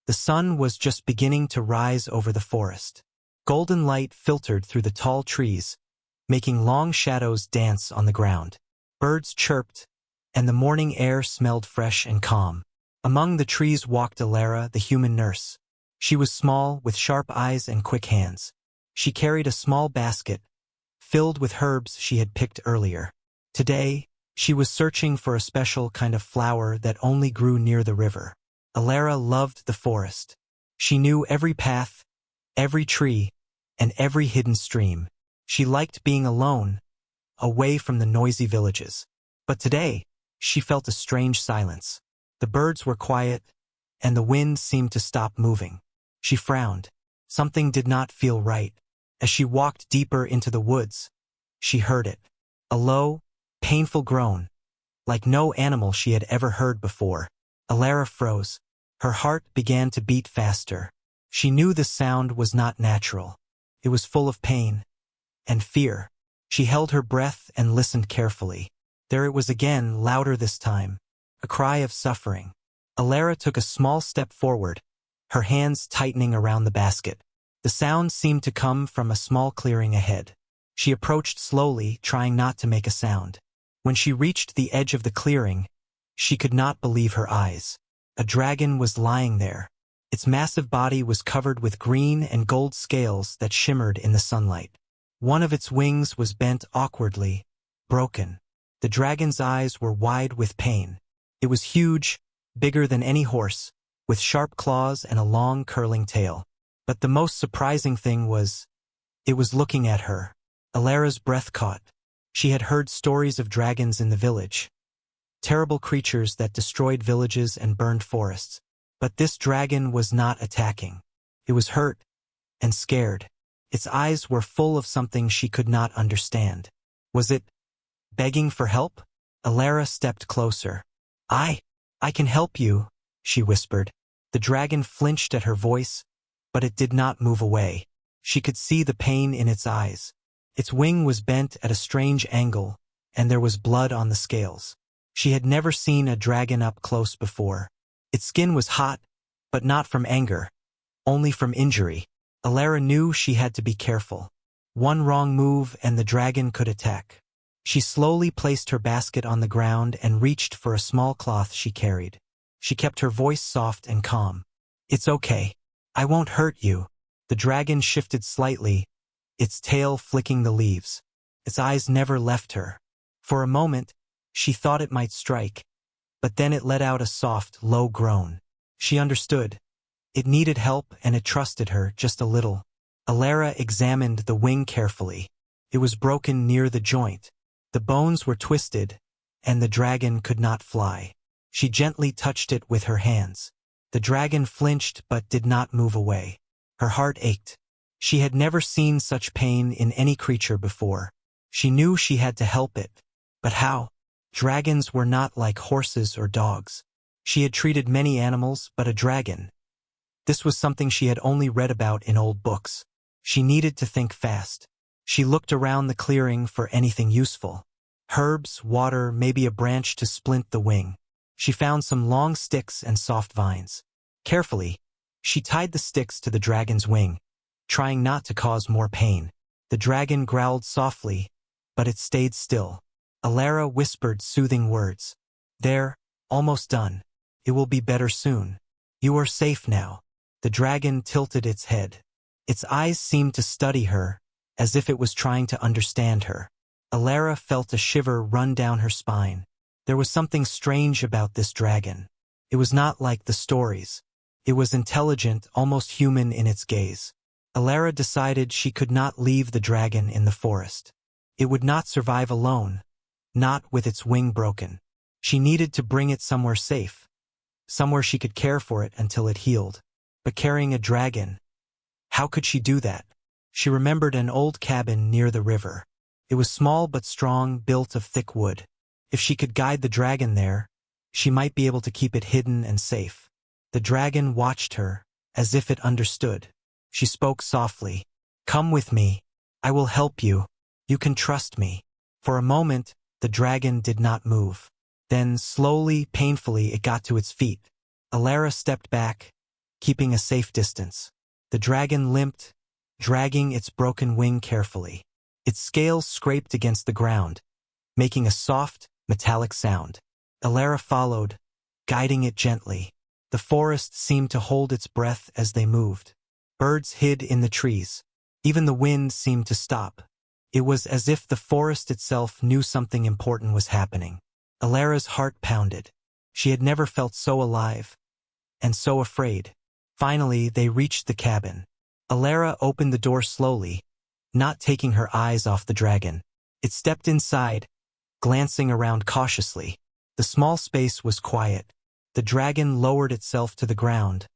The sun was just beginning to rise over the forest. Golden light filtered through the tall trees, making long shadows dance on the ground. Birds chirped, and the morning air smelled fresh and calm. Among the trees walked Alara, the human nurse. She was small, with sharp eyes and quick hands. She carried a small basket, filled with herbs she had picked earlier. Today, she was searching for a special kind of flower that only grew near the river. Alara loved the forest. She knew every path, every tree, and every hidden stream. She liked being alone, away from the noisy villages. But today, she felt a strange silence. The birds were quiet, and the wind seemed to stop moving. She frowned. Something did not feel right. As she walked deeper into the woods, she heard it. A low, painful groan, like no animal she had ever heard before. Alara froze. Her heart began to beat faster. She knew the sound was not natural. It was full of pain and fear. She held her breath and listened carefully. There it was again, louder this time. A cry of suffering. Alara took a small step forward, her hands tightening around the basket. The sound seemed to come from a small clearing ahead. She approached slowly, trying not to make a sound. When she reached the edge of the clearing, she could not believe her eyes. A dragon was lying there. Its massive body was covered with green and gold scales that shimmered in the sunlight. One of its wings was bent awkwardly, broken. The dragon's eyes were wide with pain. It was huge, bigger than any horse, with sharp claws and a long curling tail. But the most surprising thing was, it was looking at her. Alara's breath caught. She had heard stories of dragons in the village, terrible creatures that destroyed villages and burned forests. But this dragon was not attacking. It was hurt and scared. Its eyes were full of something she could not understand. Was it begging for help? Alara stepped closer. I can help you, she whispered. The dragon flinched at her voice, but it did not move away. She could see the pain in its eyes. Its wing was bent at a strange angle, and there was blood on the scales. She had never seen a dragon up close before. Its skin was hot, but not from anger, only from injury. Alara knew she had to be careful. One wrong move and the dragon could attack. She slowly placed her basket on the ground and reached for a small cloth she carried. She kept her voice soft and calm. It's okay. I won't hurt you. The dragon shifted slightly, its tail flicking the leaves. Its eyes never left her. For a moment, she thought it might strike, but then it let out a soft, low groan. She understood. It needed help and it trusted her just a little. Alara examined the wing carefully. It was broken near the joint. The bones were twisted, and the dragon could not fly. She gently touched it with her hands. The dragon flinched but did not move away. Her heart ached. She had never seen such pain in any creature before. She knew she had to help it. But how? Dragons were not like horses or dogs. She had treated many animals, but a dragon. This was something she had only read about in old books. She needed to think fast. She looked around the clearing for anything useful. Herbs, water, maybe a branch to splint the wing. She found some long sticks and soft vines. Carefully, she tied the sticks to the dragon's wing, trying not to cause more pain. The dragon growled softly, but it stayed still. Alara whispered soothing words. There, almost done. It will be better soon. You are safe now. The dragon tilted its head. Its eyes seemed to study her, as if it was trying to understand her. Alara felt a shiver run down her spine. There was something strange about this dragon. It was not like the stories. It was intelligent, almost human in its gaze. Alara decided she could not leave the dragon in the forest. It would not survive alone, not with its wing broken. She needed to bring it somewhere safe, somewhere she could care for it until it healed. But carrying a dragon, how could she do that? She remembered an old cabin near the river. It was small but strong, built of thick wood. If she could guide the dragon there, she might be able to keep it hidden and safe. The dragon watched her, as if it understood. She spoke softly. Come with me. I will help you. You can trust me. For a moment, the dragon did not move. Then, slowly, painfully, it got to its feet. Alara stepped back, keeping a safe distance. The dragon limped, dragging its broken wing carefully. Its scales scraped against the ground, making a soft, metallic sound. Alara followed, guiding it gently. The forest seemed to hold its breath as they moved. Birds hid in the trees. Even the wind seemed to stop. It was as if the forest itself knew something important was happening. Alara's heart pounded. She had never felt so alive, and so afraid. Finally, they reached the cabin. Alara opened the door slowly, not taking her eyes off the dragon. It stepped inside, glancing around cautiously. The small space was quiet. The dragon lowered itself to the ground,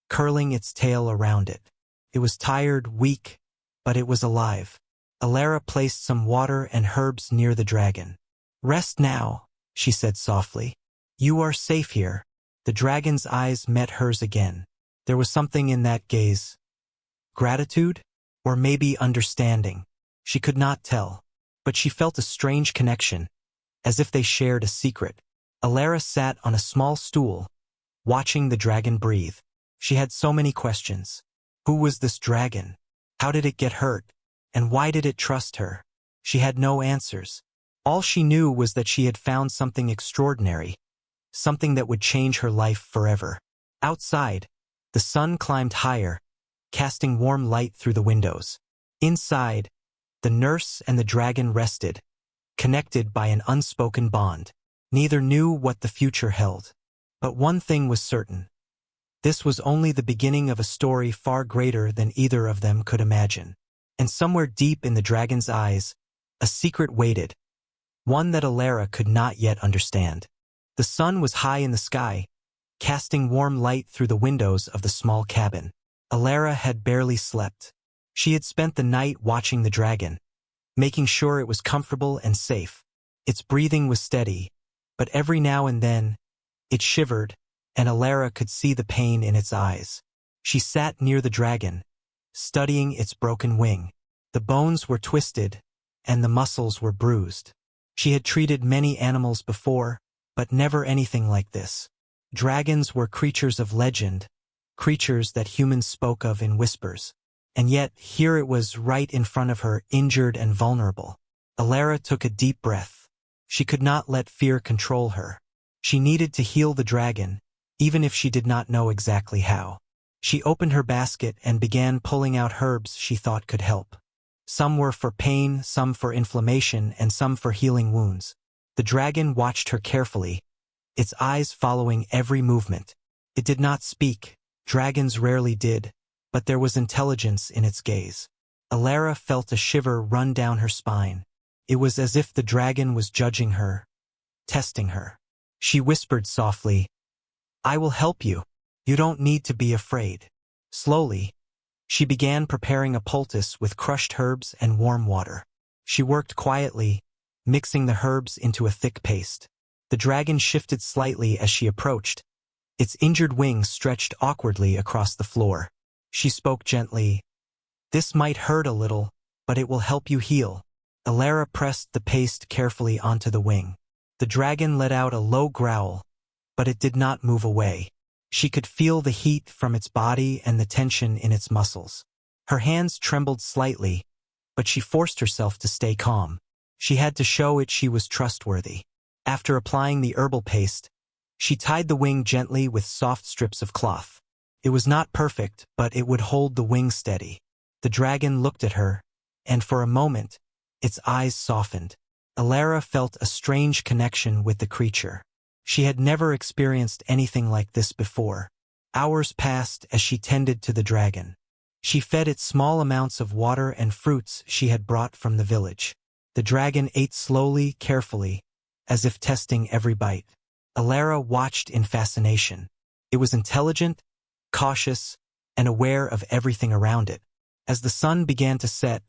curling its tail around it. It was tired, weak, but it was alive. Alara placed some water and herbs near the dragon. "Rest now," she said softly. "You are safe here." The dragon's eyes met hers again. There was something in that gaze. Gratitude? Or maybe understanding. She could not tell. But she felt a strange connection, as if they shared a secret. Alara sat on a small stool, watching the dragon breathe. She had so many questions. Who was this dragon? How did it get hurt? And why did it trust her? She had no answers. All she knew was that she had found something extraordinary, something that would change her life forever. Outside, the sun climbed higher, casting warm light through the windows. Inside, the nurse and the dragon rested, connected by an unspoken bond. Neither knew what the future held. But one thing was certain. This was only the beginning of a story far greater than either of them could imagine. And somewhere deep in the dragon's eyes, a secret waited, one that Alara could not yet understand. The sun was high in the sky, casting warm light through the windows of the small cabin. Alara had barely slept. She had spent the night watching the dragon, making sure it was comfortable and safe. Its breathing was steady, but every now and then, it shivered, and Alara could see the pain in its eyes. She sat near the dragon, studying its broken wing. The bones were twisted, and the muscles were bruised. She had treated many animals before, but never anything like this. Dragons were creatures of legend, creatures that humans spoke of in whispers. And yet, here it was right in front of her, injured and vulnerable. Alara took a deep breath. She could not let fear control her. She needed to heal the dragon, even if she did not know exactly how. She opened her basket and began pulling out herbs she thought could help. Some were for pain, some for inflammation, and some for healing wounds. The dragon watched her carefully, its eyes following every movement. It did not speak. Dragons rarely did, but there was intelligence in its gaze. Alara felt a shiver run down her spine. It was as if the dragon was judging her, testing her. She whispered softly, "I will help you. You don't need to be afraid." Slowly, she began preparing a poultice with crushed herbs and warm water. She worked quietly, mixing the herbs into a thick paste. The dragon shifted slightly as she approached. Its injured wings stretched awkwardly across the floor. She spoke gently, "This might hurt a little, but it will help you heal." Alara pressed the paste carefully onto the wing. The dragon let out a low growl, but it did not move away. She could feel the heat from its body and the tension in its muscles. Her hands trembled slightly, but she forced herself to stay calm. She had to show it she was trustworthy. After applying the herbal paste, she tied the wing gently with soft strips of cloth. It was not perfect, but it would hold the wing steady. The dragon looked at her, and for a moment, its eyes softened. Alara felt a strange connection with the creature. She had never experienced anything like this before. Hours passed as she tended to the dragon. She fed it small amounts of water and fruits she had brought from the village. The dragon ate slowly, carefully, as if testing every bite. Alara watched in fascination. It was intelligent, cautious, and aware of everything around it. As the sun began to set,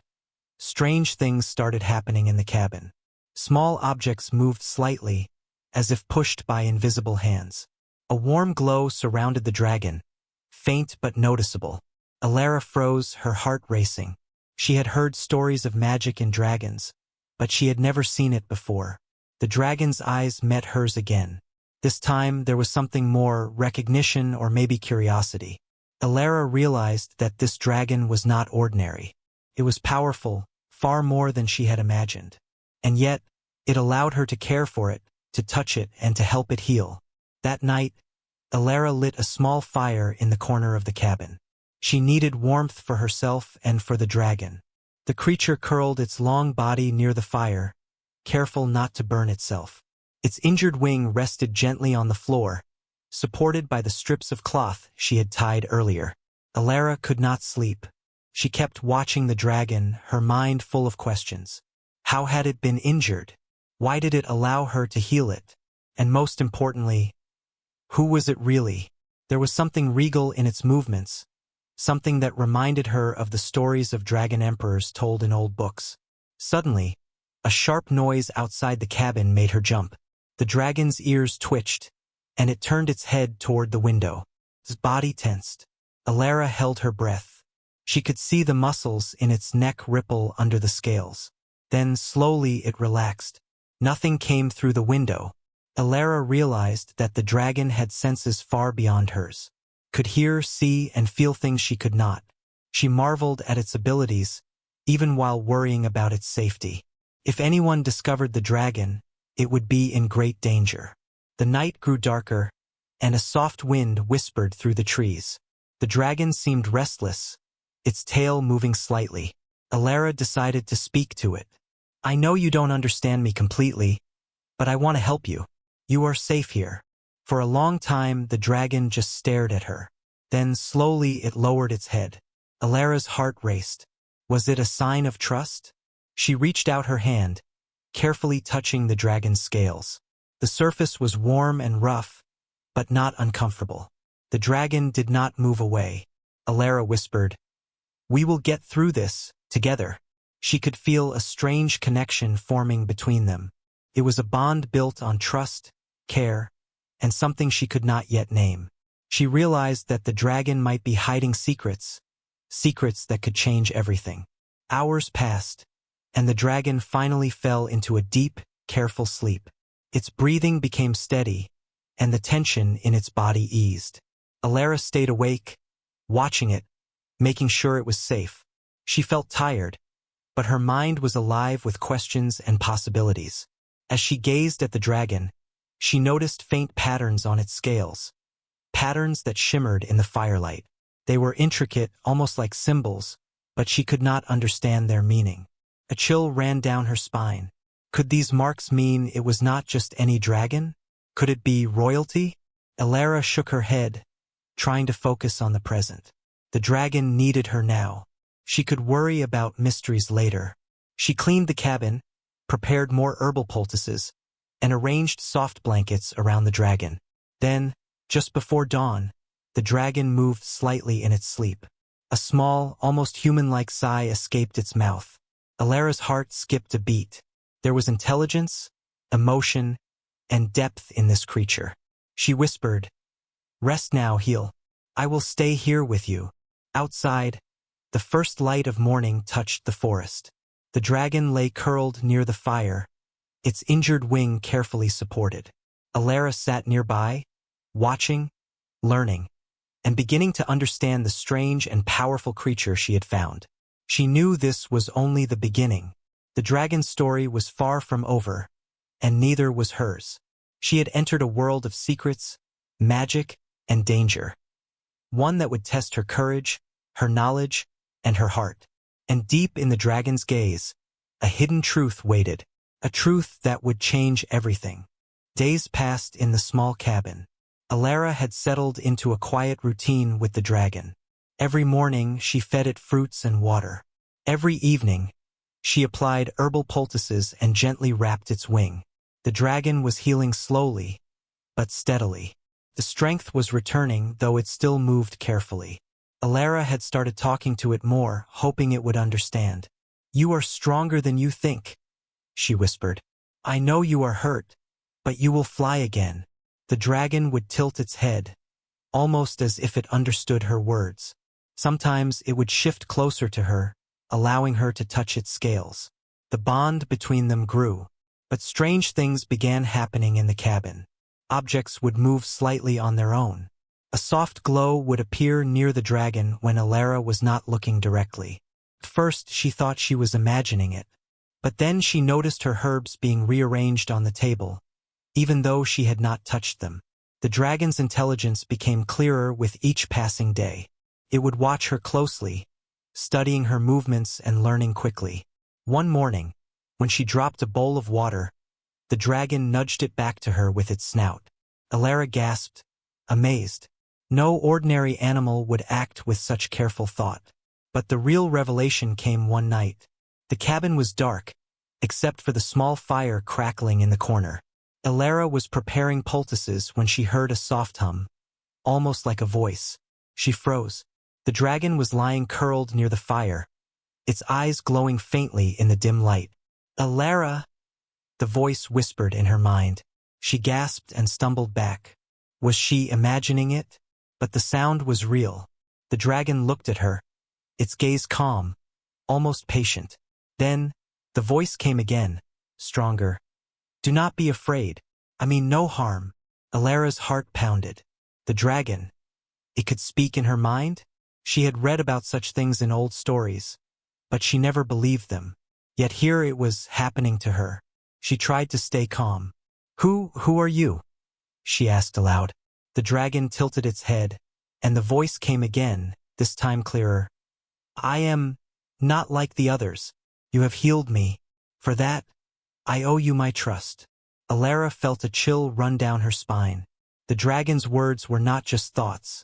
strange things started happening in the cabin. Small objects moved slightly, as if pushed by invisible hands. A warm glow surrounded the dragon, faint but noticeable. Alara froze, her heart racing. She had heard stories of magic in dragons, but she had never seen it before. The dragon's eyes met hers again. This time there was something more, recognition or maybe curiosity. Alara realized that this dragon was not ordinary. It was powerful, far more than she had imagined. And yet, it allowed her to care for it, to touch it, and to help it heal. That night, Alara lit a small fire in the corner of the cabin. She needed warmth for herself and for the dragon. The creature curled its long body near the fire, careful not to burn itself. Its injured wing rested gently on the floor, supported by the strips of cloth she had tied earlier. Alara could not sleep. She kept watching the dragon, her mind full of questions. How had it been injured? Why did it allow her to heal it? And most importantly, who was it really? There was something regal in its movements, something that reminded her of the stories of dragon emperors told in old books. Suddenly, a sharp noise outside the cabin made her jump. The dragon's ears twitched, and it turned its head toward the window. Its body tensed. Alara held her breath. She could see the muscles in its neck ripple under the scales. Then slowly it relaxed. Nothing came through the window. Alara realized that the dragon had senses far beyond hers. Could hear, see, and feel things she could not. She marveled at its abilities, even while worrying about its safety. If anyone discovered the dragon, it would be in great danger. The night grew darker, and a soft wind whispered through the trees. The dragon seemed restless, its tail moving slightly. Alara decided to speak to it. I know you don't understand me completely, but I want to help you. You are safe here. For a long time, the dragon just stared at her. Then slowly it lowered its head. Alara's heart raced. Was it a sign of trust? She reached out her hand, carefully touching the dragon's scales. The surface was warm and rough, but not uncomfortable. The dragon did not move away. Alara whispered, "We will get through this, together." She could feel a strange connection forming between them. It was a bond built on trust, care, and something she could not yet name. She realized that the dragon might be hiding secrets, secrets that could change everything. Hours passed, and the dragon finally fell into a deep, careful sleep. Its breathing became steady, and the tension in its body eased. Alara stayed awake, watching it, making sure it was safe. She felt tired, but her mind was alive with questions and possibilities. As she gazed at the dragon, she noticed faint patterns on its scales, patterns that shimmered in the firelight. They were intricate, almost like symbols, but she could not understand their meaning. A chill ran down her spine. Could these marks mean it was not just any dragon? Could it be royalty? Alara shook her head, trying to focus on the present. The dragon needed her now. She could worry about mysteries later. She cleaned the cabin, prepared more herbal poultices, and arranged soft blankets around the dragon. Then, just before dawn, the dragon moved slightly in its sleep. A small, almost human-like sigh escaped its mouth. Alara's heart skipped a beat. There was intelligence, emotion, and depth in this creature. She whispered, "Rest now, heal. I will stay here with you." Outside, the first light of morning touched the forest. The dragon lay curled near the fire, its injured wing carefully supported. Alara sat nearby, watching, learning, and beginning to understand the strange and powerful creature she had found. She knew this was only the beginning. The dragon's story was far from over, and neither was hers. She had entered a world of secrets, magic, and danger. One that would test her courage, her knowledge, and her heart. And deep in the dragon's gaze, a hidden truth waited, a truth that would change everything. Days passed in the small cabin. Alara had settled into a quiet routine with the dragon. Every morning, she fed it fruits and water. Every evening, she applied herbal poultices and gently wrapped its wing. The dragon was healing slowly, but steadily. The strength was returning, though it still moved carefully. Alara had started talking to it more, hoping it would understand. "You are stronger than you think," she whispered. "I know you are hurt, but you will fly again." The dragon would tilt its head, almost as if it understood her words. Sometimes it would shift closer to her, allowing her to touch its scales. The bond between them grew, but strange things began happening in the cabin. Objects would move slightly on their own. A soft glow would appear near the dragon when Alara was not looking directly. At first, she thought she was imagining it. But then she noticed her herbs being rearranged on the table, even though she had not touched them. The dragon's intelligence became clearer with each passing day. It would watch her closely, studying her movements and learning quickly. One morning, when she dropped a bowl of water, the dragon nudged it back to her with its snout. Alara gasped, amazed. No ordinary animal would act with such careful thought. But the real revelation came one night. The cabin was dark, except for the small fire crackling in the corner. Alara was preparing poultices when she heard a soft hum, almost like a voice. She froze. The dragon was lying curled near the fire, its eyes glowing faintly in the dim light. Alara, the voice whispered in her mind. She gasped and stumbled back. Was she imagining it? But the sound was real. The dragon looked at her, its gaze calm, almost patient. Then, the voice came again, stronger. Do not be afraid. I mean no harm. Alara's heart pounded. The dragon. It could speak in her mind? She had read about such things in old stories, but she never believed them. Yet here it was happening to her. She tried to stay calm. Who are you? She asked aloud. The dragon tilted its head, and the voice came again, this time clearer. I am not like the others. You have healed me. For that, I owe you my trust. Alara felt a chill run down her spine. The dragon's words were not just thoughts.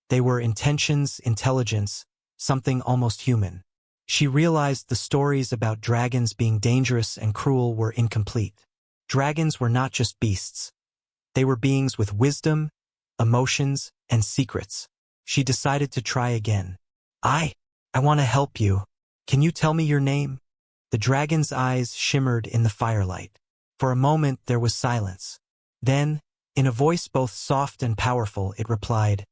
They were intentions, intelligence, something almost human. She realized the stories about dragons being dangerous and cruel were incomplete. Dragons were not just beasts. They were beings with wisdom, emotions, and secrets. She decided to try again. I want to help you. Can you tell me your name? The dragon's eyes shimmered in the firelight. For a moment there was silence. Then, in a voice both soft and powerful, it replied,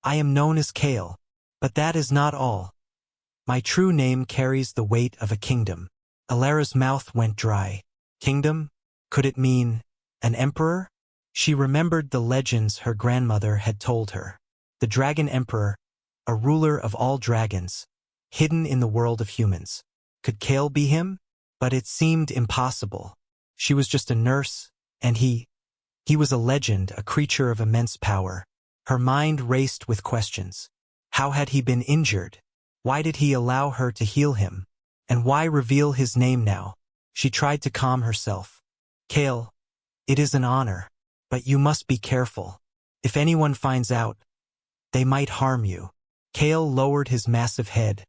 I am known as Kale, but that is not all. My true name carries the weight of a kingdom. Alara's mouth went dry. Kingdom? Could it mean an emperor? She remembered the legends her grandmother had told her. The Dragon Emperor, a ruler of all dragons, hidden in the world of humans. Could Kale be him? But it seemed impossible. She was just a nurse, and he was a legend, a creature of immense power. Her mind raced with questions. How had he been injured? Why did he allow her to heal him? And why reveal his name now? She tried to calm herself. Kale, it is an honor, but you must be careful. If anyone finds out, they might harm you. Kale lowered his massive head,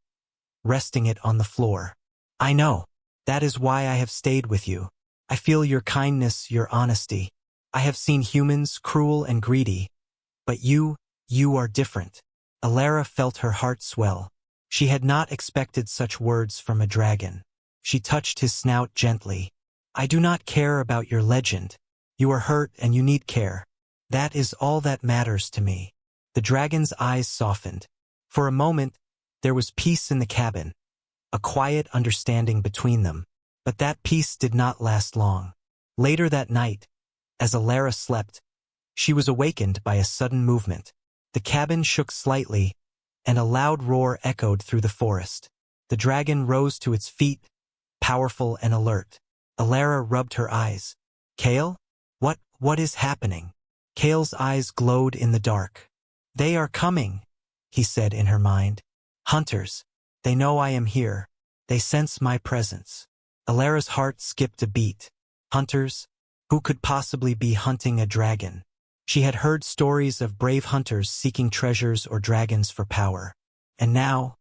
resting it on the floor. I know. That is why I have stayed with you. I feel your kindness, your honesty. I have seen humans cruel and greedy, but you are different. Alara felt her heart swell. She had not expected such words from a dragon. She touched his snout gently. I do not care about your legend. You are hurt and you need care. That is all that matters to me. The dragon's eyes softened. For a moment, there was peace in the cabin, a quiet understanding between them. But that peace did not last long. Later that night, as Alara slept, she was awakened by a sudden movement. The cabin shook slightly, and a loud roar echoed through the forest. The dragon rose to its feet, powerful and alert. Alara rubbed her eyes. Kale? What is happening? Kale's eyes glowed in the dark. They are coming, he said in her mind. Hunters. They know I am here. They sense my presence. Alara's heart skipped a beat. Hunters? Who could possibly be hunting a dragon? She had heard stories of brave hunters seeking treasures or dragons for power. And now,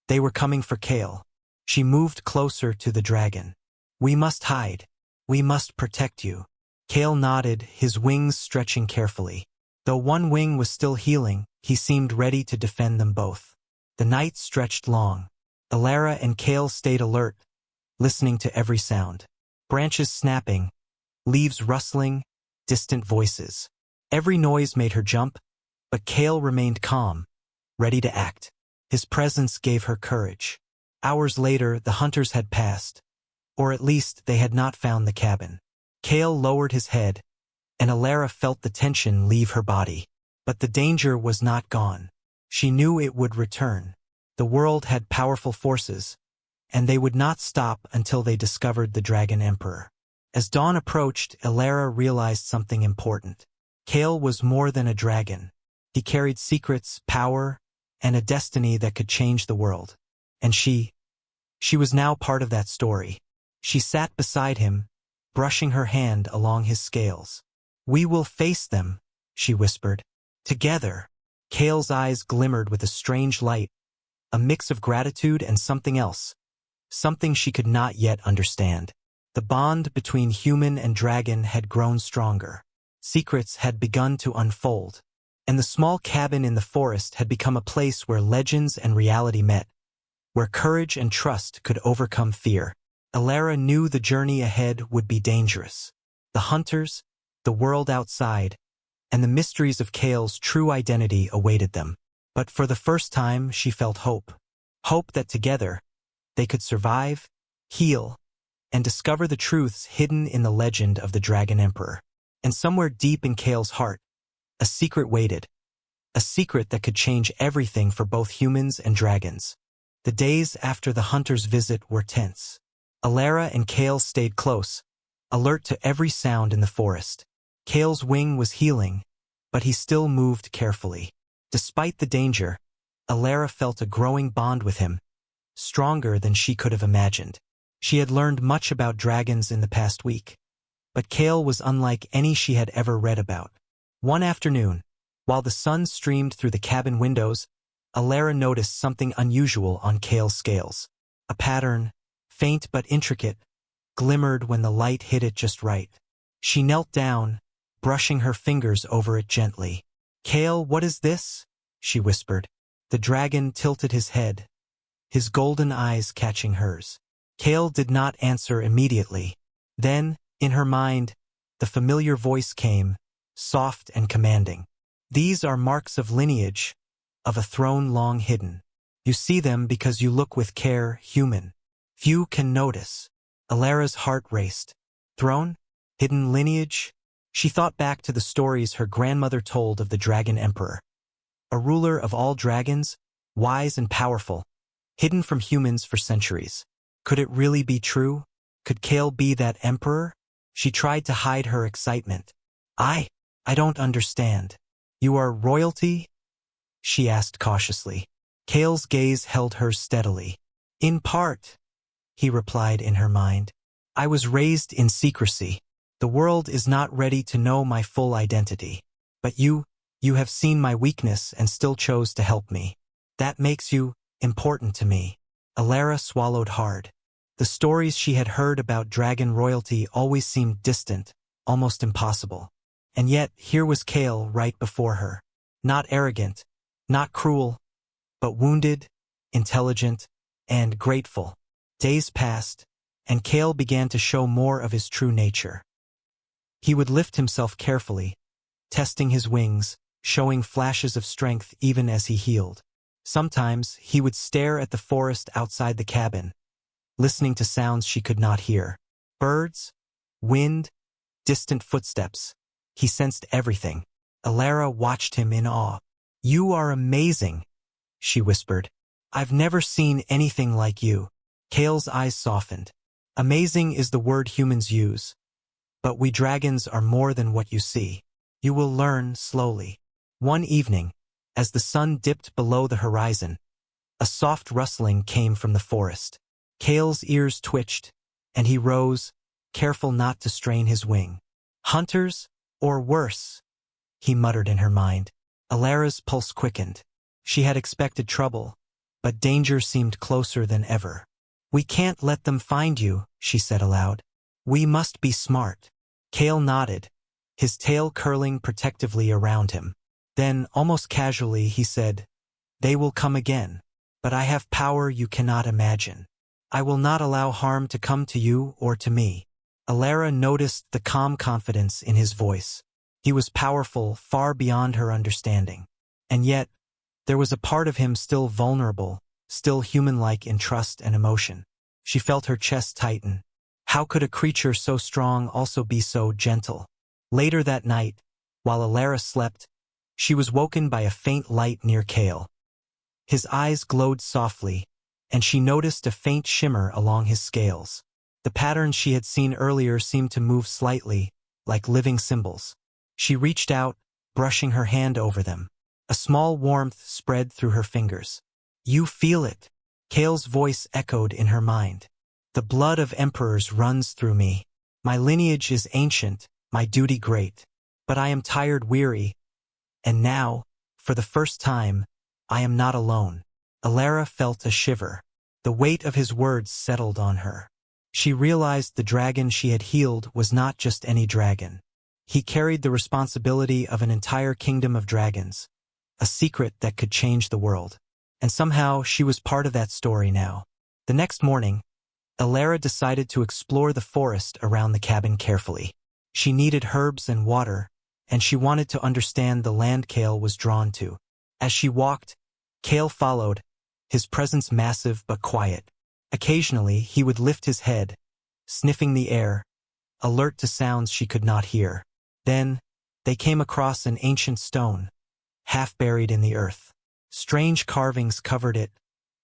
they were coming for Kale. She moved closer to the dragon. We must hide. We must protect you. Kale nodded, his wings stretching carefully. Though one wing was still healing, he seemed ready to defend them both. The night stretched long. Alara and Kale stayed alert, listening to every sound. Branches snapping, leaves rustling, distant voices. Every noise made her jump, but Kale remained calm, ready to act. His presence gave her courage. Hours later, the hunters had passed, or at least they had not found the cabin. Kale lowered his head, and Alara felt the tension leave her body. But the danger was not gone. She knew it would return. The world had powerful forces, and they would not stop until they discovered the Dragon Emperor. As dawn approached, Elara realized something important. Kale was more than a dragon. He carried secrets, power, and a destiny that could change the world. And she was now part of that story. She sat beside him, brushing her hand along his scales. "We will face them," she whispered. "Together." Kale's eyes glimmered with a strange light, a mix of gratitude and something else, something she could not yet understand. The bond between human and dragon had grown stronger. Secrets had begun to unfold, and the small cabin in the forest had become a place where legends and reality met, where courage and trust could overcome fear. Elara knew the journey ahead would be dangerous. The hunters, the world outside, and the mysteries of Kale's true identity awaited them. But for the first time, she felt hope. Hope that together, they could survive, heal, and discover the truths hidden in the legend of the Dragon Emperor. And somewhere deep in Kale's heart, a secret waited. A secret that could change everything for both humans and dragons. The days after the hunter's visit were tense. Elara and Kale stayed close, alert to every sound in the forest. Kale's wing was healing, but he still moved carefully. Despite the danger, Elara felt a growing bond with him, stronger than she could have imagined. She had learned much about dragons in the past week, but Kale was unlike any she had ever read about. One afternoon, while the sun streamed through the cabin windows, Elara noticed something unusual on Kale's scales. A pattern, faint but intricate, glimmered when the light hit it just right. She knelt down, brushing her fingers over it gently. "Kale, what is this?" she whispered. The dragon tilted his head, his golden eyes catching hers. Kale did not answer immediately. Then, in her mind, the familiar voice came, soft and commanding. "These are marks of lineage, of a throne long hidden. You see them because you look with care, human. Few can notice." Elara's heart raced. Throne? Hidden lineage? She thought back to the stories her grandmother told of the Dragon Emperor. A ruler of all dragons, wise and powerful, hidden from humans for centuries. Could it really be true? Could Kale be that emperor? She tried to hide her excitement. I don't understand. You are royalty?" she asked cautiously. Kale's gaze held hers steadily. "In part," he replied in her mind. "I was raised in secrecy. The world is not ready to know my full identity. But you have seen my weakness and still chose to help me. That makes you important to me." Elara swallowed hard. The stories she had heard about dragon royalty always seemed distant, almost impossible. And yet, here was Kale right before her. Not arrogant, not cruel, but wounded, intelligent, and grateful. Days passed, and Kale began to show more of his true nature. He would lift himself carefully, testing his wings, showing flashes of strength even as he healed. Sometimes he would stare at the forest outside the cabin, listening to sounds she could not hear. Birds, wind, distant footsteps. He sensed everything. Elara watched him in awe. "You are amazing," she whispered. "I've never seen anything like you." Kale's eyes softened. "Amazing is the word humans use. But we dragons are more than what you see. You will learn slowly." One evening, as the sun dipped below the horizon, a soft rustling came from the forest. Kale's ears twitched, and he rose, careful not to strain his wing. "Hunters, or worse," he muttered in her mind. Elara's pulse quickened. She had expected trouble, but danger seemed closer than ever. "We can't let them find you," she said aloud. "We must be smart." Kale nodded, his tail curling protectively around him. Then, almost casually, he said, "They will come again, but I have power you cannot imagine. I will not allow harm to come to you or to me." Elara noticed the calm confidence in his voice. He was powerful, far beyond her understanding. And yet, there was a part of him still vulnerable, still human-like in trust and emotion. She felt her chest tighten. How could a creature so strong also be so gentle? Later that night, while Elara slept, she was woken by a faint light near Kale. His eyes glowed softly, and she noticed a faint shimmer along his scales. The patterns she had seen earlier seemed to move slightly, like living symbols. She reached out, brushing her hand over them. A small warmth spread through her fingers. "You feel it," Kale's voice echoed in her mind. "The blood of emperors runs through me. My lineage is ancient, my duty great. But I am tired, weary, and now, for the first time, I am not alone." Alara felt a shiver. The weight of his words settled on her. She realized the dragon she had healed was not just any dragon. He carried the responsibility of an entire kingdom of dragons, a secret that could change the world. And somehow she was part of that story now. The next morning, Alara decided to explore the forest around the cabin carefully. She needed herbs and water, and she wanted to understand the land Kale was drawn to. As she walked, Kale followed, his presence massive but quiet. Occasionally, he would lift his head, sniffing the air, alert to sounds she could not hear. Then, they came across an ancient stone, half buried in the earth. Strange carvings covered it,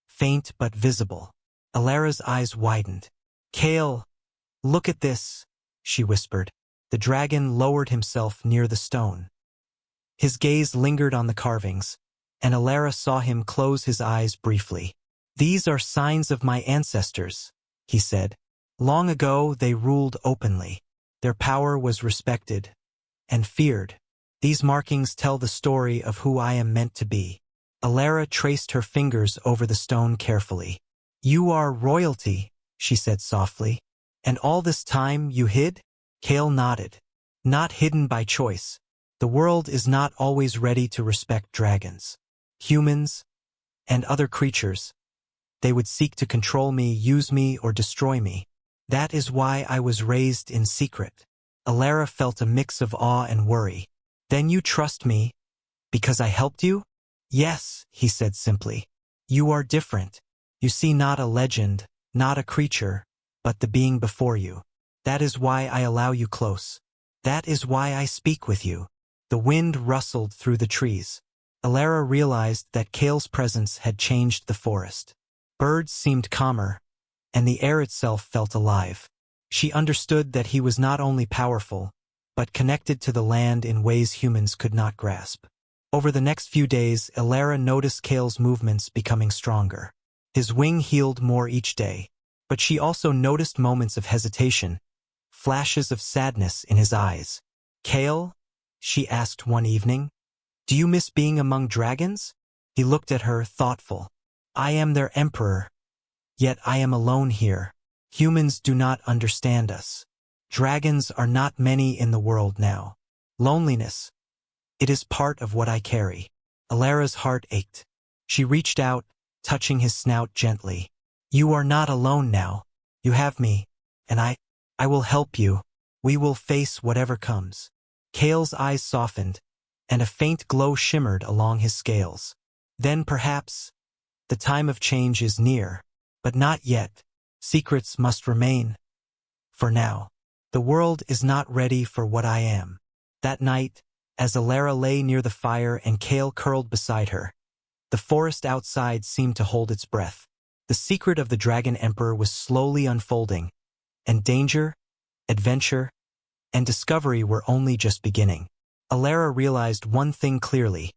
faint but visible. Alara's eyes widened. "Kale, look at this," she whispered. The dragon lowered himself near the stone. His gaze lingered on the carvings, and Alara saw him close his eyes briefly. "These are signs of my ancestors," he said. "Long ago they ruled openly. Their power was respected and feared. These markings tell the story of who I am meant to be." Alara traced her fingers over the stone carefully. "You are royalty," she said softly. "And all this time you hid?" Kale nodded. "Not hidden by choice. The world is not always ready to respect dragons. Humans and other creatures. They would seek to control me, use me, or destroy me. That is why I was raised in secret." Alara felt a mix of awe and worry. "Then you trust me because I helped you?" "Yes," he said simply. "You are different. You see not a legend, not a creature, but the being before you. That is why I allow you close. That is why I speak with you." The wind rustled through the trees. Alara realized that Kale's presence had changed the forest. Birds seemed calmer, and the air itself felt alive. She understood that he was not only powerful, but connected to the land in ways humans could not grasp. Over the next few days, Alara noticed Kale's movements becoming stronger. His wing healed more each day, but she also noticed moments of hesitation, flashes of sadness in his eyes. "Kale?" she asked one evening. "Do you miss being among dragons?" He looked at her, thoughtful. "I am their emperor, yet I am alone here. Humans do not understand us. Dragons are not many in the world now. Loneliness, it is part of what I carry." Alara's heart ached. She reached out, touching his snout gently. "You are not alone now. You have me, and I will help you. We will face whatever comes." Kale's eyes softened, and a faint glow shimmered along his scales. "Then perhaps the time of change is near, but not yet. Secrets must remain. For now, the world is not ready for what I am." That night, as Alara lay near the fire and Kale curled beside her, the forest outside seemed to hold its breath. The secret of the Dragon Emperor was slowly unfolding, and danger, adventure, and discovery were only just beginning. Alara realized one thing clearly.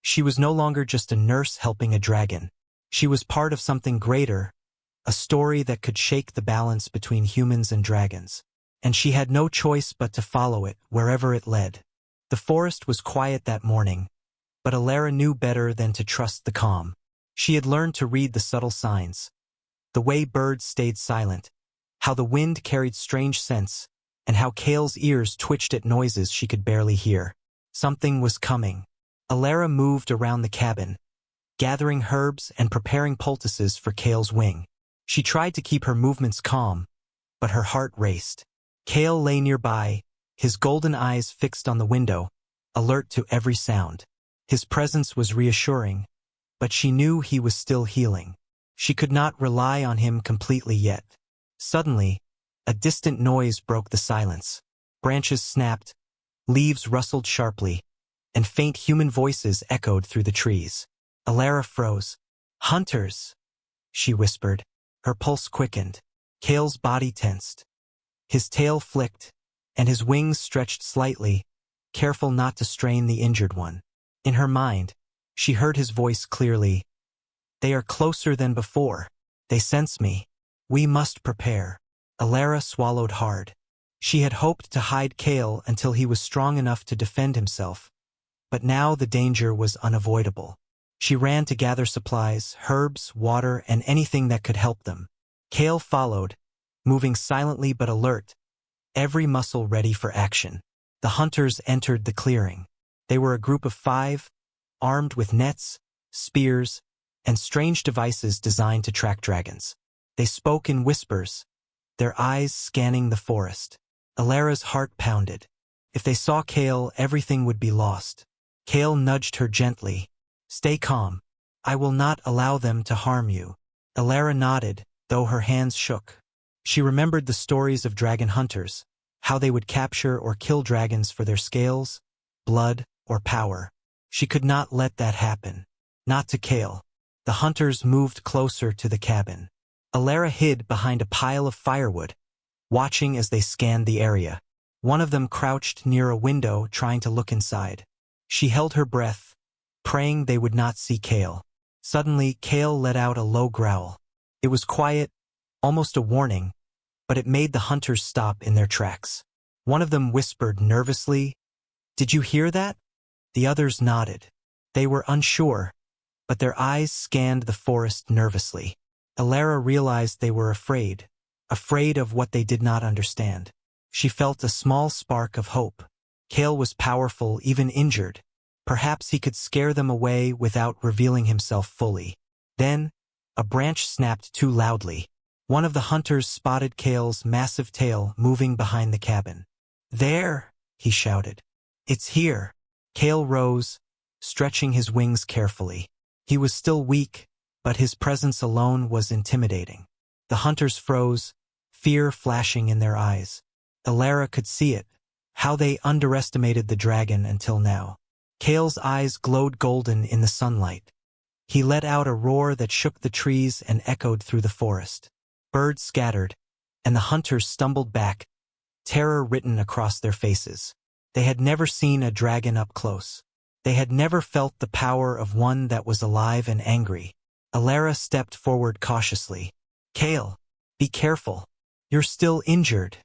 She was no longer just a nurse helping a dragon. She was part of something greater, a story that could shake the balance between humans and dragons. And she had no choice but to follow it wherever it led. The forest was quiet that morning, but Alara knew better than to trust the calm. She had learned to read the subtle signs, the way birds stayed silent, how the wind carried strange scents, and how Kale's ears twitched at noises she could barely hear. Something was coming. Alara moved around the cabin, gathering herbs and preparing poultices for Kale's wing. She tried to keep her movements calm, but her heart raced. Kale lay nearby, his golden eyes fixed on the window, alert to every sound. His presence was reassuring, but she knew he was still healing. She could not rely on him completely yet. Suddenly, a distant noise broke the silence. Branches snapped, leaves rustled sharply, and faint human voices echoed through the trees. Alara froze. "Hunters," she whispered. Her pulse quickened. Kale's body tensed. His tail flicked, and his wings stretched slightly, careful not to strain the injured one. In her mind, she heard his voice clearly. "They are closer than before. They sense me. We must prepare." Alara swallowed hard. She had hoped to hide Kale until he was strong enough to defend himself, but now the danger was unavoidable. She ran to gather supplies, herbs, water, and anything that could help them. Kale followed, moving silently but alert, every muscle ready for action. The hunters entered the clearing. They were a group of 5, armed with nets, spears, and strange devices designed to track dragons. They spoke in whispers, their eyes scanning the forest. Alara's heart pounded. If they saw Kale, everything would be lost. Kale nudged her gently. "Stay calm. I will not allow them to harm you." Alara nodded, though her hands shook. She remembered the stories of dragon hunters, how they would capture or kill dragons for their scales, blood, or power. She could not let that happen. Not to Kale. The hunters moved closer to the cabin. Alara hid behind a pile of firewood, watching as they scanned the area. One of them crouched near a window trying to look inside. She held her breath, praying they would not see Kale. Suddenly, Kale let out a low growl. It was quiet, almost a warning, but it made the hunters stop in their tracks. One of them whispered nervously, "Did you hear that?" The others nodded. They were unsure, but their eyes scanned the forest nervously. Alara realized they were afraid of what they did not understand. She felt a small spark of hope. Kale was powerful, even injured. Perhaps he could scare them away without revealing himself fully. Then, a branch snapped too loudly. One of the hunters spotted Kale's massive tail moving behind the cabin. "There!" he shouted. "It's here." Kale rose, stretching his wings carefully. He was still weak, but his presence alone was intimidating. The hunters froze, fear flashing in their eyes. Alara could see it, how they underestimated the dragon until now. Kale's eyes glowed golden in the sunlight. He let out a roar that shook the trees and echoed through the forest. Birds scattered, and the hunters stumbled back, terror written across their faces. They had never seen a dragon up close. They had never felt the power of one that was alive and angry. Alara stepped forward cautiously. "Kale, be careful. You're still injured,"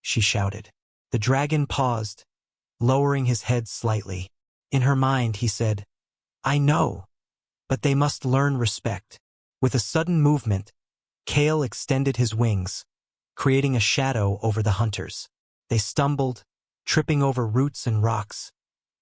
she shouted. The dragon paused, lowering his head slightly. In her mind, he said, "I know, but they must learn respect." With a sudden movement, Kale extended his wings, creating a shadow over the hunters. They stumbled, tripping over roots and rocks,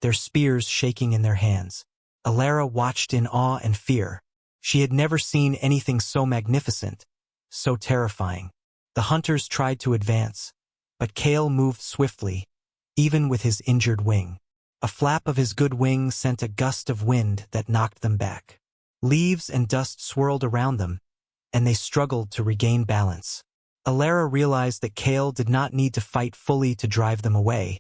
their spears shaking in their hands. Alara watched in awe and fear. She had never seen anything so magnificent, so terrifying. The hunters tried to advance, but Kale moved swiftly, even with his injured wing. A flap of his good wing sent a gust of wind that knocked them back. Leaves and dust swirled around them, and they struggled to regain balance. Alara realized that Kale did not need to fight fully to drive them away.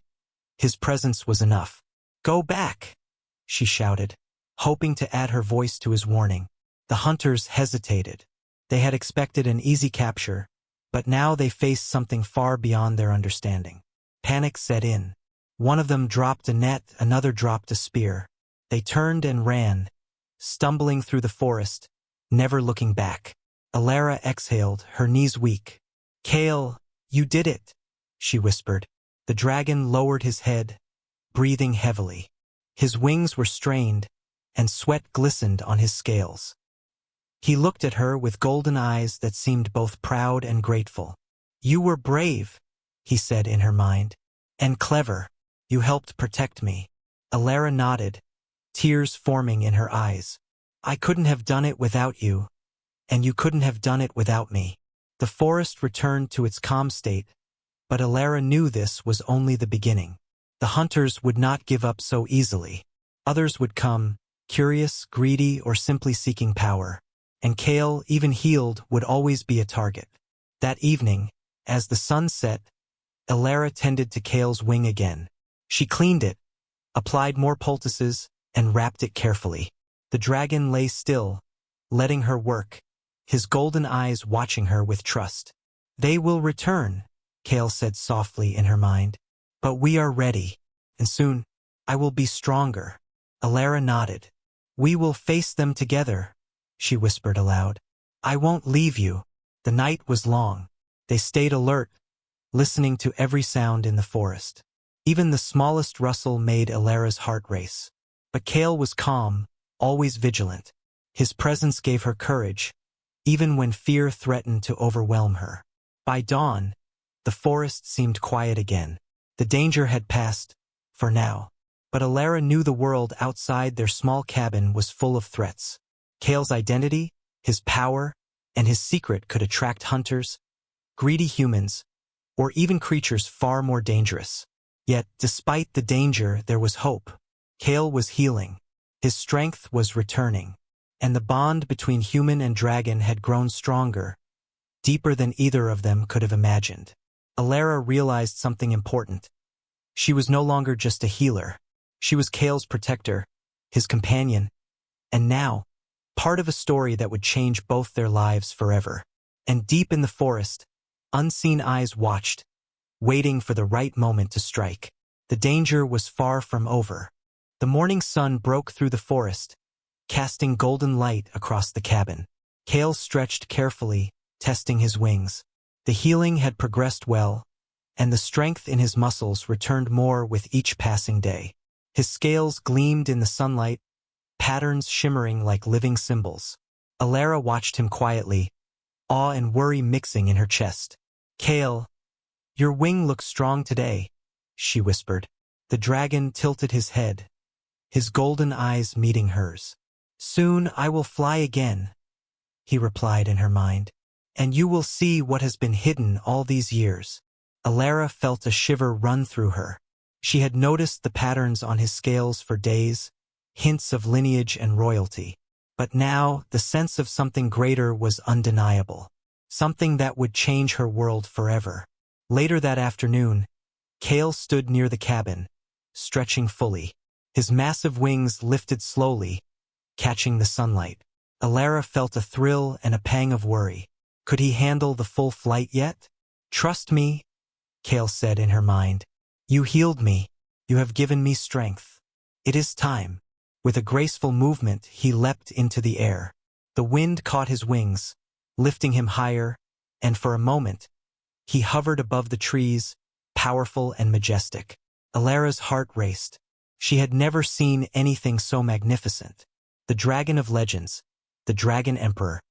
His presence was enough. "Go back!" she shouted, hoping to add her voice to his warning. The hunters hesitated. They had expected an easy capture, but now they faced something far beyond their understanding. Panic set in. One of them dropped a net, another dropped a spear. They turned and ran, stumbling through the forest, never looking back. Alara exhaled, her knees weak. "Kale, you did it," she whispered. The dragon lowered his head, breathing heavily. His wings were strained, and sweat glistened on his scales. He looked at her with golden eyes that seemed both proud and grateful. "You were brave," he said in her mind, "and clever. You helped protect me." Alara nodded, tears forming in her eyes. "I couldn't have done it without you, and you couldn't have done it without me." The forest returned to its calm state, but Alara knew this was only the beginning. The hunters would not give up so easily. Others would come, curious, greedy, or simply seeking power. And Kale, even healed, would always be a target. That evening, as the sun set, Alara tended to Kale's wing again. She cleaned it, applied more poultices, and wrapped it carefully. The dragon lay still, letting her work, his golden eyes watching her with trust. "They will return," Kale said softly in her mind. "But we are ready, and soon, I will be stronger." Alara nodded. "We will face them together," she whispered aloud. "I won't leave you." The night was long. They stayed alert, listening to every sound in the forest. Even the smallest rustle made Alara's heart race. But Kale was calm, always vigilant. His presence gave her courage, even when fear threatened to overwhelm her. By dawn, the forest seemed quiet again. The danger had passed, for now. But Alara knew the world outside their small cabin was full of threats. Kale's identity, his power, and his secret could attract hunters, greedy humans, or even creatures far more dangerous. Yet, despite the danger, there was hope. Kale was healing. His strength was returning. And the bond between human and dragon had grown stronger, deeper than either of them could have imagined. Alara realized something important. She was no longer just a healer. She was Kale's protector, his companion, and now, part of a story that would change both their lives forever. And deep in the forest, unseen eyes watched, waiting for the right moment to strike. The danger was far from over. The morning sun broke through the forest, casting golden light across the cabin. Kale stretched carefully, testing his wings. The healing had progressed well, and the strength in his muscles returned more with each passing day. His scales gleamed in the sunlight, patterns shimmering like living symbols. Alara watched him quietly, awe and worry mixing in her chest. "Kale, your wing looks strong today," she whispered. The dragon tilted his head, his golden eyes meeting hers. "Soon I will fly again," he replied in her mind. "And you will see what has been hidden all these years." Alara felt a shiver run through her. She had noticed the patterns on his scales for days, hints of lineage and royalty. But now, the sense of something greater was undeniable. Something that would change her world forever. Later that afternoon, Kale stood near the cabin, stretching fully. His massive wings lifted slowly, catching the sunlight. Alara felt a thrill and a pang of worry. Could he handle the full flight yet? "Trust me," Kale said in her mind. "You healed me. You have given me strength. It is time." With a graceful movement, he leapt into the air. The wind caught his wings, lifting him higher, and for a moment, he hovered above the trees, powerful and majestic. Alara's heart raced. She had never seen anything so magnificent. The dragon of legends, the dragon emperor,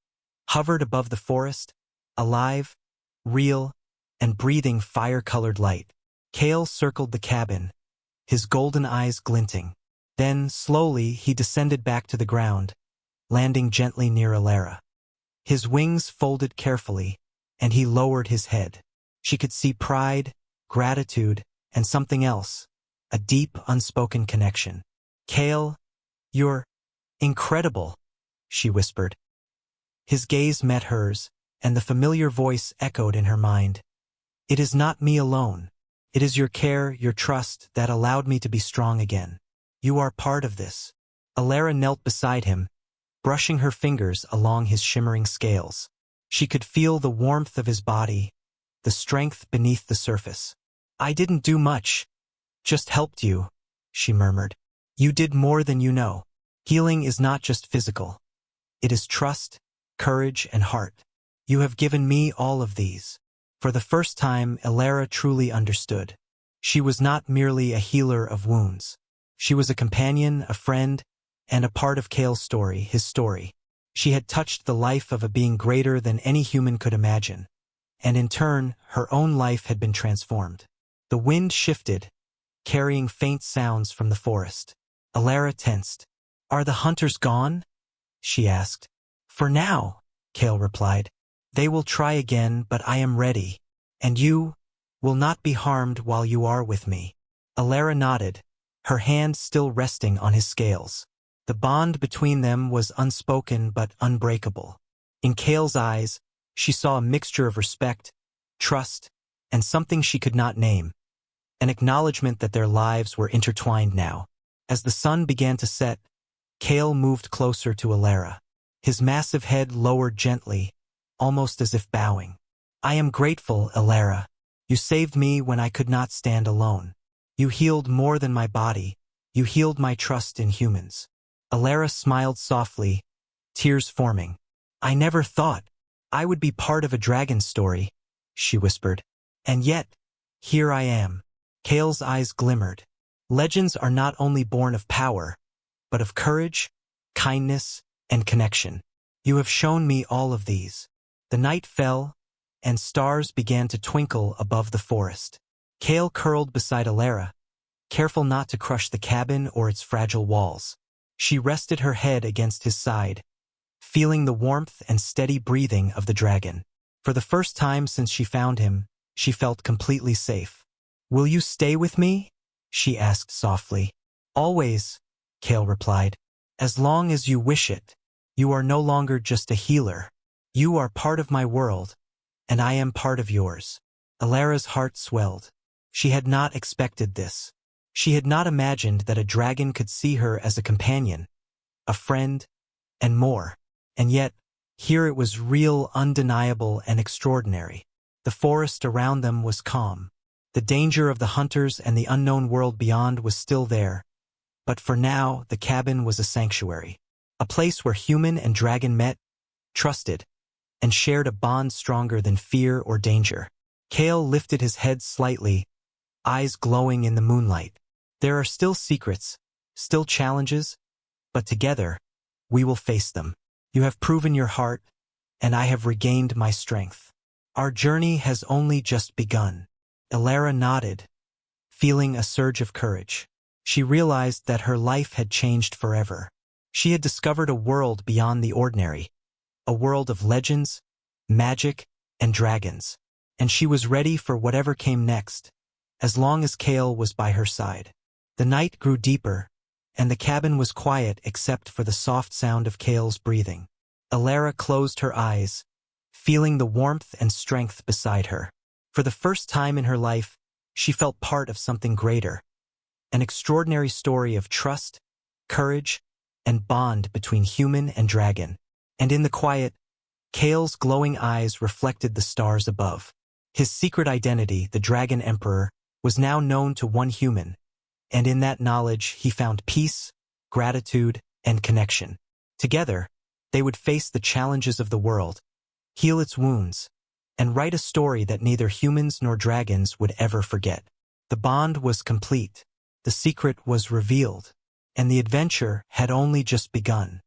hovered above the forest, alive, real, and breathing fire-colored light. Kale circled the cabin, his golden eyes glinting. Then, slowly, he descended back to the ground, landing gently near Alara. His wings folded carefully, and he lowered his head. She could see pride, gratitude, and something else, a deep, unspoken connection. "Kale, you're incredible," she whispered. His gaze met hers, and the familiar voice echoed in her mind. "It is not me alone. It is your care, your trust, that allowed me to be strong again. You are part of this." Alara knelt beside him, brushing her fingers along his shimmering scales. She could feel the warmth of his body, the strength beneath the surface. "I didn't do much, just helped you," she murmured. "You did more than you know. Healing is not just physical. It is trust, courage, and heart. You have given me all of these." For the first time, Alara truly understood. She was not merely a healer of wounds. She was a companion, a friend, and a part of Kale's story, his story. She had touched the life of a being greater than any human could imagine, and in turn, her own life had been transformed. The wind shifted, carrying faint sounds from the forest. Alara tensed. "Are the hunters gone?" she asked. "For now," Kale replied. "They will try again, but I am ready. And you will not be harmed while you are with me." Alara nodded, her hand still resting on his scales. The bond between them was unspoken but unbreakable. In Kale's eyes, she saw a mixture of respect, trust, and something she could not name. an acknowledgement that their lives were intertwined now. As the sun began to set, Kale moved closer to Alara. His massive head lowered gently, almost as if bowing. "I am grateful, Alara. You saved me when I could not stand alone. You healed more than my body. You healed my trust in humans." Alara smiled softly, tears forming. "I never thought I would be part of a dragon story," she whispered. "And yet, here I am." Kale's eyes glimmered. Legends are not only born of power, but of courage, kindness, and connection. You have shown me all of these. The night fell, and stars began to twinkle above the forest. Kale curled beside Alara, careful not to crush the cabin or its fragile walls. She rested her head against his side, feeling the warmth and steady breathing of the dragon. For the first time since she found him, she felt completely safe. "Will you stay with me?" she asked softly. "Always," Kale replied. "As long as you wish it. You are no longer just a healer. You are part of my world, and I am part of yours." Alara's heart swelled. She had not expected this. She had not imagined that a dragon could see her as a companion, a friend, and more. And yet, here it was real, undeniable, and extraordinary. The forest around them was calm. The danger of the hunters and the unknown world beyond was still there. But for now, the cabin was a sanctuary. A place where human and dragon met, trusted, and shared a bond stronger than fear or danger. Kale lifted his head slightly, eyes glowing in the moonlight. "There are still secrets, still challenges, but together, we will face them. You have proven your heart, and I have regained my strength. Our journey has only just begun." Alara nodded, feeling a surge of courage. She realized that her life had changed forever. She had discovered a world beyond the ordinary, a world of legends, magic, and dragons. And she was ready for whatever came next, as long as Kale was by her side. The night grew deeper, and the cabin was quiet except for the soft sound of Kale's breathing. Alara closed her eyes, feeling the warmth and strength beside her. For the first time in her life, she felt part of something greater, an extraordinary story of trust, courage, and bond between human and dragon. And in the quiet, Kale's glowing eyes reflected the stars above. His secret identity, the Dragon Emperor, was now known to one human, and in that knowledge he found peace, gratitude, and connection. Together, they would face the challenges of the world, heal its wounds, and write a story that neither humans nor dragons would ever forget. The bond was complete, the secret was revealed, and the adventure had only just begun.